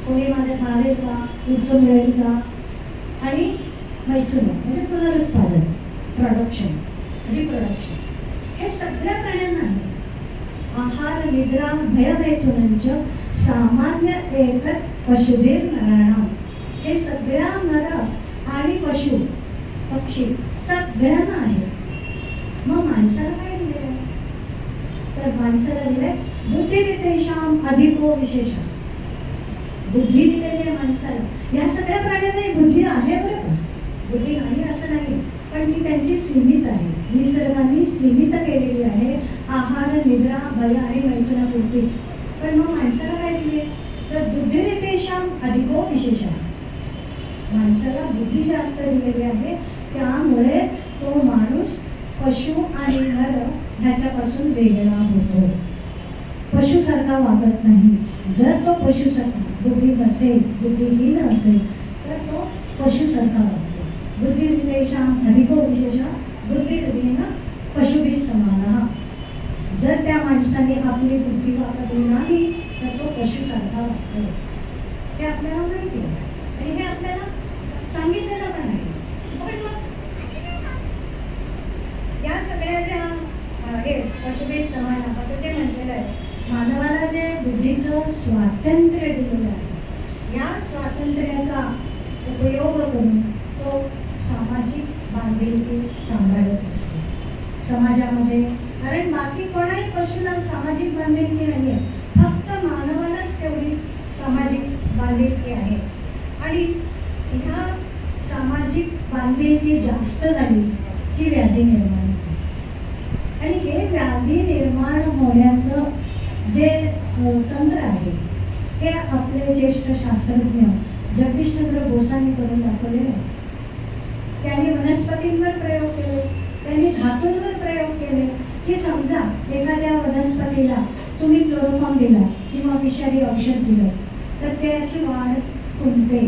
कोणी माझ्या मारेल का, उच्च मिळेल का, आणि मैथुन म्हणजे पुनरुत्पादन, प्रोडक्शन, रिप्रोडक्शन, हे सगळ्या प्राण्यांना आहे. आहार निद्रा भय मैथुनंच सामान्य एकच पशुभीर नराणाम. हे सगळ्या नर आणि पशु पक्षी सगळ्यांना आहे. मग माणसाला काय दिलेलं आहे? तर माणसाला दिलंय बुद्धिरितेषाम अधिको विशेषा. बुद्धी दिलेली आहे माणसाला. या सगळ्या प्राण्यांना बुद्धी आहे बरं का, बुद्धी नाही असं नाही, पण ती त्यांची सीमित आहे, निसर्गाने सीमित केलेली आहे आहार निद्रा भय आणि मैथुनापुरतीच. पण मग माणसाला काय दिले? तर बुद्धिरितेषाम अधिको विशेषा. माणसाला बुद्धी जास्त दिलेली आहे, त्यामुळे तो माणूस पशु आणि नर ह्याच्यापासून वेगळा होतो, पशुसारखा वागत नाही. जर तो पशुसारखा बुद्धी नसेल, बुद्धिहीन असेल तर तो पशुसारखा वागतो. बुद्धिरितेषाम अधिको विशेषा बुद्धिहीन पशुभिः समानः. जर त्या माणसाने आपली बुद्धी वापरली नाही तर तो पशुसारखा वागतो. हे आपल्याला माहिती आहे आणि हे आपल्याला सांगितलेलं पण आहे. पण मग या सगळ्या ज्या हे पशुभिः समानः असं जे म्हटलेलं आहे, मानवाला जे बुद्धीचं स्वातंत्र्य दिलेलं आहे, या स्वातंत्र्याचा उपयोग करून तो सामाजिक बांधिलकी सांभाळत असतो समाजामध्ये. कारण बाकी कोणाही पशुला सामाजिक बांधिलकी नाही आहे, फक्त मानवालाच तेवढी सामाजिक बांधिलकी आहे. आणि ह्या सामाजिक बांधिलकी जास्त झाली की व्याधी निर्माण होते. आणि हे व्याधी निर्माण होण्याचं जे तंत्र आहे हे आपले ज्येष्ठ शास्त्रज्ञ जगदीशचंद्र बोसांनी करून दाखवलेले आहे. त्यांनी वनस्पतींवर प्रयोग केले, त्यांनी धातूंवर प्रयोग केले की समजा एखाद्या वनस्पतीला तुम्ही क्लोरोफॉर्म दिला किंवा विषारी औषध दिलं तर त्याची वाढ खुंटते,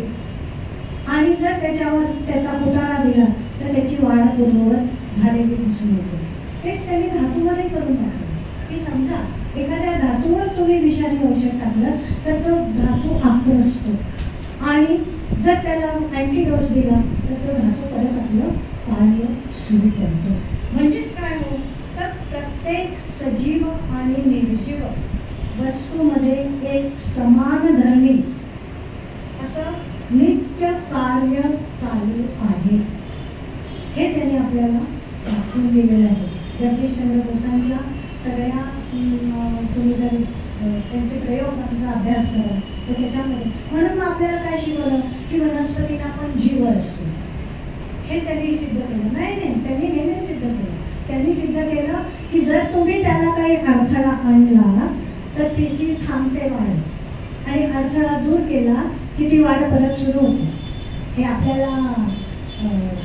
आणि जर त्याच्यावर त्याचा उतारा दिला तर त्याची वाढ पूर्ववत झालेली दिसून येते. तेच त्यांनी धातूवरही करून टाकलं की समजा एखाद्या धातूवर तुम्ही विषारी औषध टाकलं तर तो धातू आक्रसतो, आणि जर त्याला अँटीडोस दिला तर तो धातू परत आपलं कार्य सुरू करतो. म्हणजेच काय हो, तर प्रत्येक सजीव आणि निर्जीव वस्तूमध्ये एक समान धर्मी असं नित्य कार्य चालू आहे. हे त्यांनी आपल्याला दाखवून दिलेलं आहे. जगदीशचंद्र बोसांच्या सगळ्या तुम्ही जर त्यांचे प्रयोगांचा अभ्यास करा तर त्याच्यामध्ये म्हणून मग आपल्याला काय शिकवलं की वनस्पतींना पण जीव असतो. हे त्यांनी सिद्ध केलं. नाही त्यांनी हे नाही सिद्ध केलं. त्यांनी सिद्ध केलं की जर तुम्ही त्याला काही अडथळा आणला तर त्याची थांबते वाढ आणि अडथळा दूर केला की ती वाढ परत सुरू होते. हे आपल्याला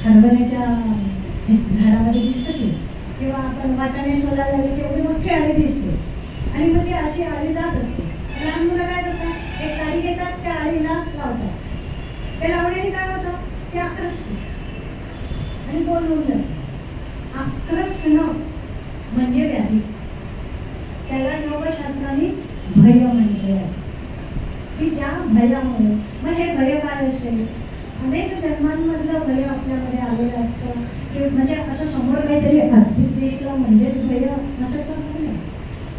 हरभऱ्याच्या झाडामध्ये दिसतं की किंवा आपण वाटाणे सोलायला लागले तेवढी मोठी आळी दिसते आणि मग ती अशी आळी जात असते. लहान मुलं काय करतात, एक काडी घेतात, त्या आळीला लावतात. ते लावण्याने काय होतं, ते आक्रसते आणि गोल होऊन जाते. आक्रसणं म्हणजे व्याधी. त्याला योगशास्त्राने भय म्हटले आहे की ज्या भयामुळे, मग हे भय काय असेल, अनेक जन्मांमधलं भय आपल्यामध्ये आलेलं असतं की म्हणजे असं समोर काहीतरी अद्भुत दिसलं म्हणजेच भय असं तर नाही.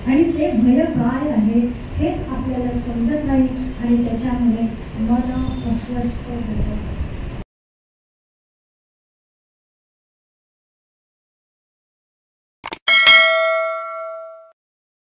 आणि ते भय काय आहे हेच आपल्याला समजत नाही आणि त्याच्यामुळे मन अस्वस्थ होतं.